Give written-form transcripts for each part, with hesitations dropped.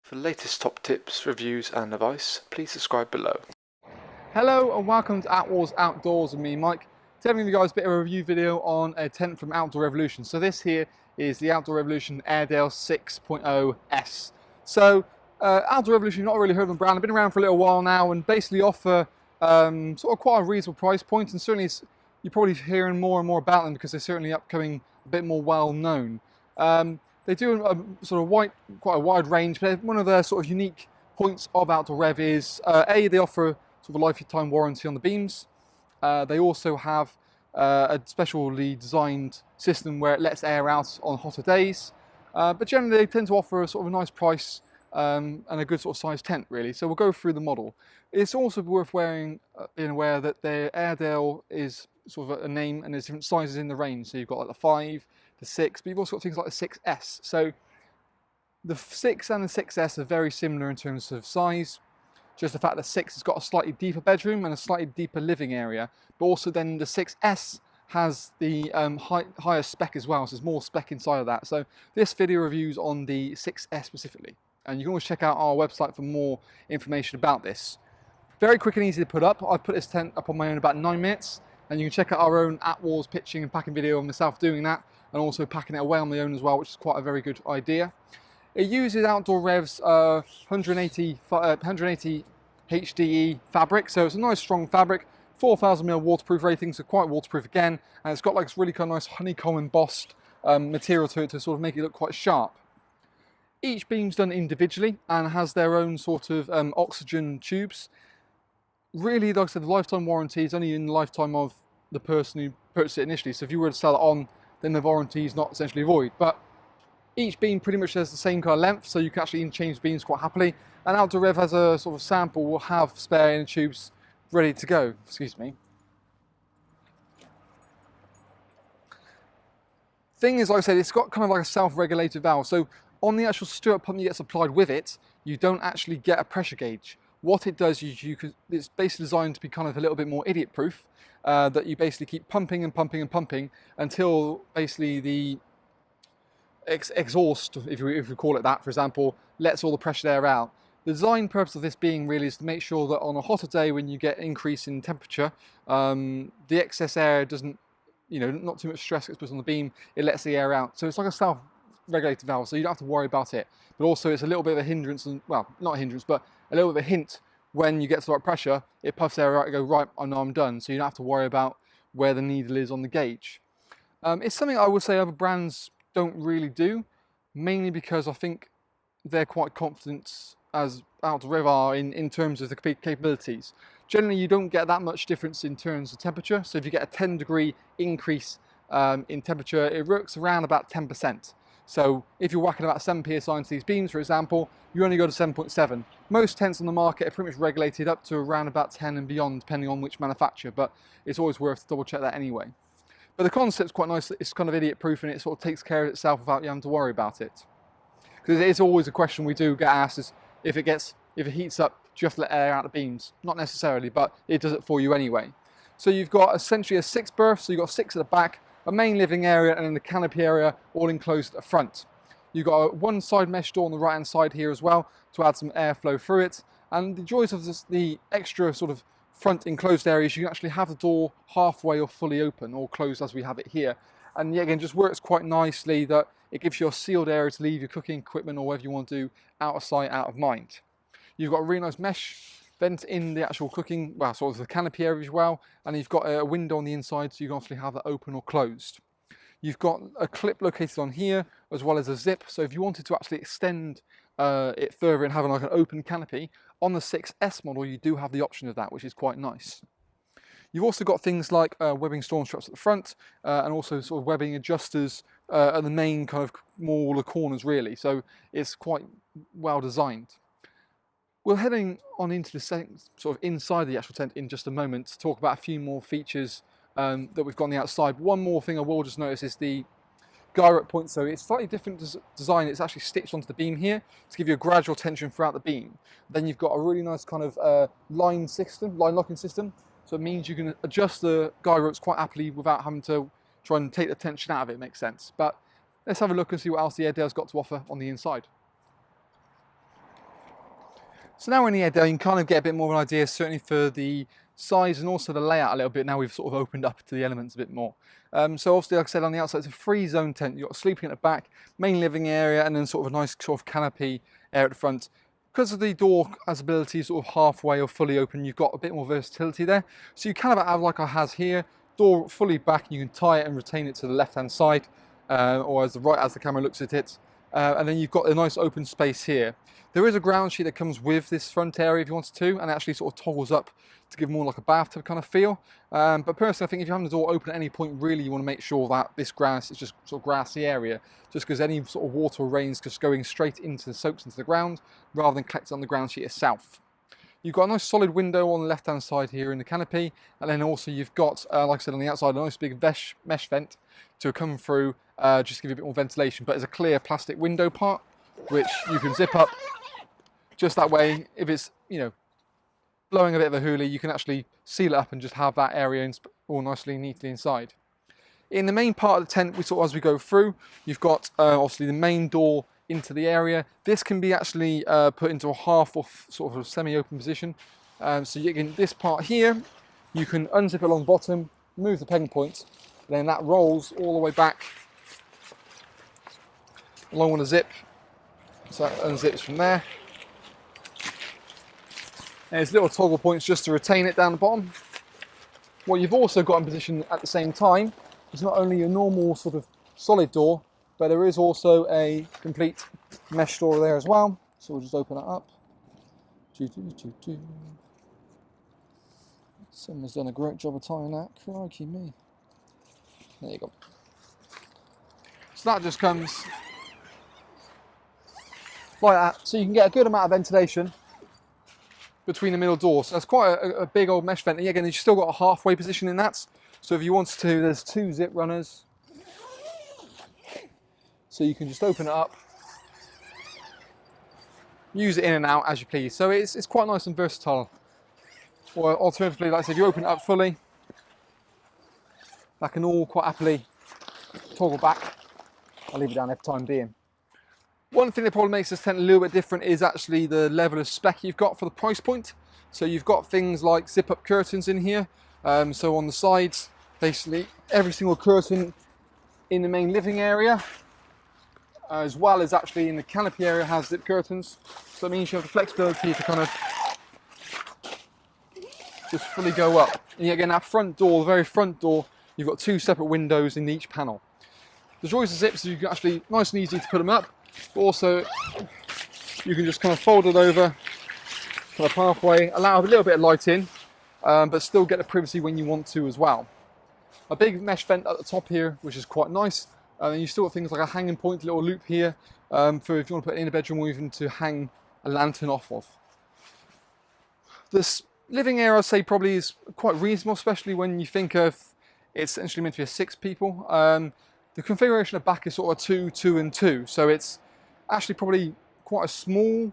For the latest top tips, reviews and advice, please subscribe below. Hello and welcome to Attwoolls Outdoors with me, Mike. Telling you guys a bit of a review video on a tent from Outdoor Revolution. So this here is the Outdoor Revolution Airedale 6.0S. So Outdoor Revolution, you've not really heard of the brand. I've been around for a little while now and basically offer sort of quite a reasonable price point, and certainly you're probably hearing more and more about them because they're certainly upcoming a bit more well known. They do a sort of quite a wide range, but one of their sort of unique points of Outdoor Rev is they offer sort of a lifetime warranty on the beams. They also have a specially designed system where it lets air out on hotter days, but generally they tend to offer a sort of a nice price and a good sort of size tent really. So we'll go through the model. It's also worth being aware that the Airedale is sort of a name and there's different sizes in the range. So you've got like the 5, the 6, but you've also got things like the 6S. So the 6 and the 6S are very similar in terms of size. Just the fact that 6 has got a slightly deeper bedroom and a slightly deeper living area, but also then the 6S has the higher spec as well, so there's more spec inside of that. So this video reviews on the 6S specifically, and you can always check out our website for more information about this. Very quick and easy to put up. I've put this tent up on my own in about 9 minutes, and you can check out our own Attwoolls pitching and packing video of myself doing that, and also packing it away on my own as well, which is quite a very good idea. It uses Outdoor Rev's 180 HDE fabric, so it's a nice strong fabric, 4000mm waterproof rating, so quite waterproof again, and it's got like this really kind of nice honeycomb embossed material to it to sort of make it look quite sharp. Each beam's done individually and has their own sort of oxygen tubes. Really, like I said, the lifetime warranty is only in the lifetime of the person who purchased it initially, so if you were to sell it on, then the warranty is not essentially void. But each beam pretty much has the same kind of length, so you can actually interchange beams quite happily. And Outdoor Rev has a sort of sample, will have spare inner tubes ready to go. Excuse me. Thing is, like I said, it's got kind of like a self-regulated valve. So on the actual stirrup pump that gets applied with it, you don't actually get a pressure gauge. What it does is it's basically designed to be kind of a little bit more idiot-proof, that you basically keep pumping and pumping and pumping until basically the exhaust, if we call it that, for example, lets all the pressure air out. The design purpose of this being really is to make sure that on a hotter day when you get increase in temperature, the excess air doesn't, not too much stress gets put on the beam, it lets the air out. So it's like a self-regulated valve, so you don't have to worry about it. But also it's a little bit of a hindrance, well, not a hindrance, but a little bit of a hint when you get to the right pressure, it puffs air out and go, right, I know I'm done. So you don't have to worry about where the needle is on the gauge. It's something I would say other brands don't really do, mainly because I think they're quite confident, as Outdoor Rev are, in terms of the capabilities. Generally, you don't get that much difference in terms of temperature. So if you get a 10-degree increase in temperature, it works around about 10%. So if you're whacking about 7 psi into these beams, for example, you only go to 7.7. Most tents on the market are pretty much regulated up to around about 10 and beyond, depending on which manufacturer, but it's always worth to double check that anyway. But the concept's quite nice. It's kind of idiot-proof and it sort of takes care of itself without you having to worry about it. Because it is always a question we do get asked is if it heats up, do you have to let air out the beams? Not necessarily, but it does it for you anyway. So you've got essentially a 6 berth, so you've got 6 at the back, a main living area and then the canopy area all enclosed at the front. You've got a one side mesh door on the right hand side here as well to add some airflow through it. And the joys of the extra sort of front enclosed areas, you can actually have the door halfway or fully open or closed as we have it here. And yet again, just works quite nicely that it gives you a sealed area to leave your cooking equipment or whatever you want to do out of sight, out of mind. You've got a really nice mesh vent in the actual cooking, well, sort of the canopy area as well. And you've got a window on the inside so you can actually have that open or closed. You've got a clip located on here as well as a zip. So if you wanted to actually extend it further and have like an open canopy, on the 6S model you do have the option of that, which is quite nice. You've also got things like webbing storm straps at the front and also sort of webbing adjusters at the main kind of more the corners really. So it's quite well designed. We're heading on into the sort of inside the actual tent in just a moment to talk about a few more features that we've got on the outside. One more thing I will just notice is the guy rope point. So it's slightly different design. It's actually stitched onto the beam here to give you a gradual tension throughout the beam. Then you've got a really nice kind of line locking system. So it means you can adjust the guy ropes quite happily without having to try and take the tension out of it, makes sense. But let's have a look and see what else the Airedale's got to offer on the inside. So now we're in the Airedale, you can kind of get a bit more of an idea, certainly for the size and also the layout a little bit. Now we've sort of opened up to the elements a bit more. So obviously, like I said, on the outside, it's a 3-zone tent. You've got sleeping at the back, main living area, and then sort of a nice sort of canopy area at the front. Because of the door has ability sort of halfway or fully open, you've got a bit more versatility there. So you kind of have like I has here, door fully back, and you can tie it and retain it to the left-hand side, or as the camera looks at it. And then you've got a nice open space here. There is a ground sheet that comes with this front area if you wanted to, and it actually sort of toggles up to give more like a bathtub kind of feel. But personally, I think if you're having the door open at any point, really you want to make sure that this grass is just sort of grassy area, just because any sort of water or rain's just going straight into the soaks into the ground rather than collecting on the ground sheet itself. You've got a nice solid window on the left-hand side here in the canopy, and then also you've got, like I said, on the outside, a nice big mesh vent to come through, just to give you a bit more ventilation. But there's a clear plastic window part, which you can zip up. Just that way, if it's, you know, blowing a bit of a hoolie, you can actually seal it up and just have that area all nicely, neatly inside. In the main part of the tent, as we go through, you've got obviously the main door into the area. This can be actually put into a half or sort of a semi-open position. So you can, this part here, you can unzip it along the bottom, move the pegging point, and then that rolls all the way back along with a zip. So that unzips from there. And there's little toggle points just to retain it down the bottom. What you've also got in position at the same time is not only a normal sort of solid door, but there is also a complete mesh door there as well. So we'll just open it up. Someone's done a great job of tying that. Crikey me. There you go. So that just comes like that. So you can get a good amount of ventilation between the middle doors. So that's quite a big old mesh vent. And again, you've still got a halfway position in that. So if you wanted to, there's 2 zip runners. So you can just open it up, use it in and out as you please. So it's quite nice and versatile. Or alternatively, like I said, if you open it up fully, that can all quite happily toggle back. I'll leave it down there for the time being. One thing that probably makes this tent a little bit different is actually the level of spec you've got for the price point. So you've got things like zip-up curtains in here. So on the sides, basically every single curtain in the main living area, as well as actually in the canopy area, has zip curtains. So that means you have the flexibility to kind of just fully go up. And again, that front door, the very front door, you've got 2 separate windows in each panel. The joys of zips, so you can actually, nice and easy to put them up. But also, you can just kind of fold it over, kind of halfway, allow a little bit of light in, but still get the privacy when you want to as well. A big mesh vent at the top here, which is quite nice. And you've still got things like a hanging point, a little loop here, for if you want to put it in a bedroom or even to hang a lantern off of. This living area, I'd say, probably is quite reasonable, especially when you think of it's essentially meant to be a 6 people. The configuration of back is sort of 2, 2 and 2, so it's actually probably quite a small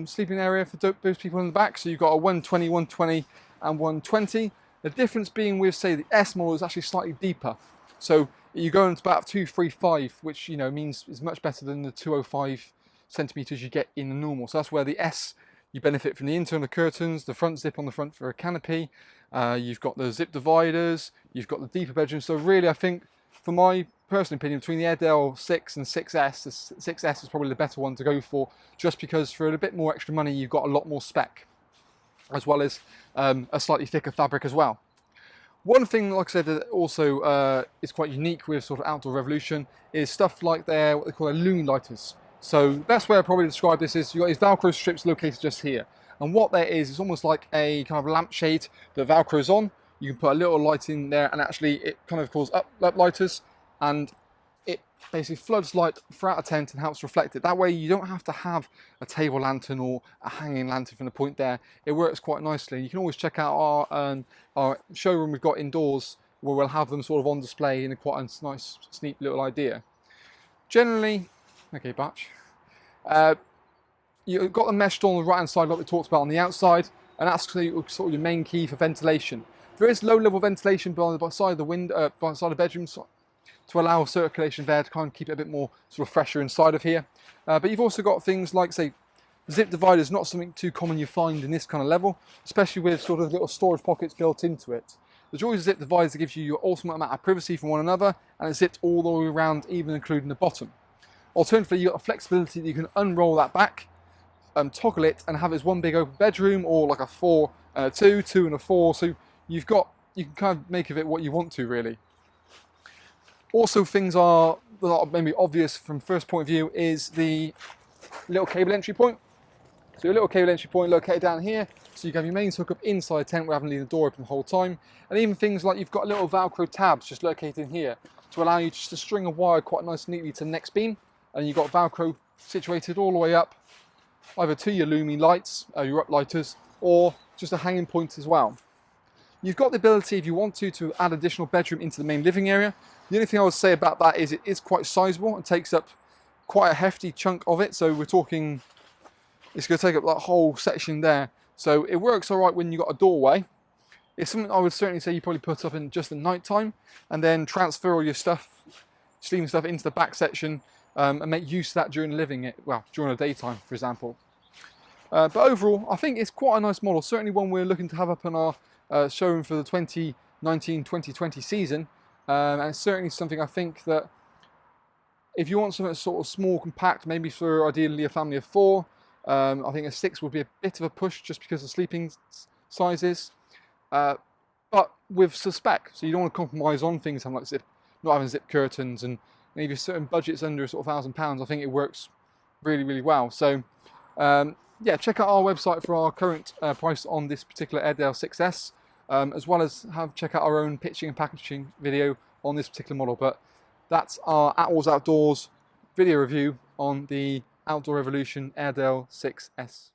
sleeping area for those people in the back. So you've got a 120, 120 and 120. The difference being with, say, the S model is actually slightly deeper. So you go into about 235, which, you know, means is much better than the 205 centimeters you get in the normal. So that's where the S, you benefit from the internal curtains, the front zip on the front for a canopy. You've got the zip dividers, you've got the deeper bedroom. So really, I think, for my personal opinion, between the Airedale 6 and 6S, the 6S is probably the better one to go for, just because for a bit more extra money, you've got a lot more spec, as well as a slightly thicker fabric as well. One thing, like I said, that also is quite unique with sort of Outdoor Revolution is stuff like their, what they call their loom lighters. So the best way I probably describe this is you've got these Velcro strips located just here. And what that is, it's almost like a kind of lampshade that Velcros on. You can put a little light in there and actually it kind of calls up lighters, and it basically floods light throughout a tent and helps reflect it. That way you don't have to have a table lantern or a hanging lantern from the point there. It works quite nicely. You can always check out our showroom we've got indoors, where we'll have them sort of on display in a quite a nice, neat little idea. Generally, okay, Batch. You've got the mesh door on the right hand side like we talked about on the outside. and that's sort of your main key for ventilation. There is low-level ventilation by the side of the window, by the side of the bedrooms, to allow circulation there to kind of keep it a bit more sort of fresher inside of here. But you've also got things like, say, zip dividers, not something too common you find in this kind of level, especially with sort of little storage pockets built into it. The joys of zip dividers gives you your ultimate amount of privacy from one another, and it's zipped all the way around, even including the bottom. Alternatively, you've got a flexibility that you can unroll that back, toggle it, and have it as one big open bedroom, or like a 4 and a 2, 2 and a 4. So you can kind of make of it what you want to, really. Also, things are maybe obvious from first point of view is the little cable entry point. So your little cable entry point located down here, so you can have your mains hook up inside the tent without having to leave the door open the whole time. And even things like you've got little Velcro tabs just located in here to allow you just to string a wire quite nice and neatly to the next beam. And you've got Velcro situated all the way up, either to your Lumi lights, your uplighters, or just a hanging point as well. You've got the ability, if you want to add additional bedroom into the main living area. The only thing I would say about that is it is quite sizable and takes up quite a hefty chunk of it. So we're talking, it's going to take up that whole section there. So it works all right when you've got a doorway. It's something I would certainly say you probably put up in just the night time, and then transfer all your stuff, sleeping stuff, into the back section, and make use of that during during the daytime, for example. But overall, I think it's quite a nice model. Certainly one we're looking to have up in our showroom for the 2019-2020 season. And it's certainly something I think that if you want something that's sort of small, compact, maybe for ideally a family of 4, I think a 6 would be a bit of a push just because of sleeping sizes. But with spec, so you don't want to compromise on things like not having zip curtains, and maybe certain budgets under sort of £1,000. I think it works really, really well. So yeah, check out our website for our current price on this particular Airedale 6S. As well as check out our own pitching and packaging video on this particular model. But that's our Attwoolls Outdoors video review on the Outdoor Revolution Airedale 6S.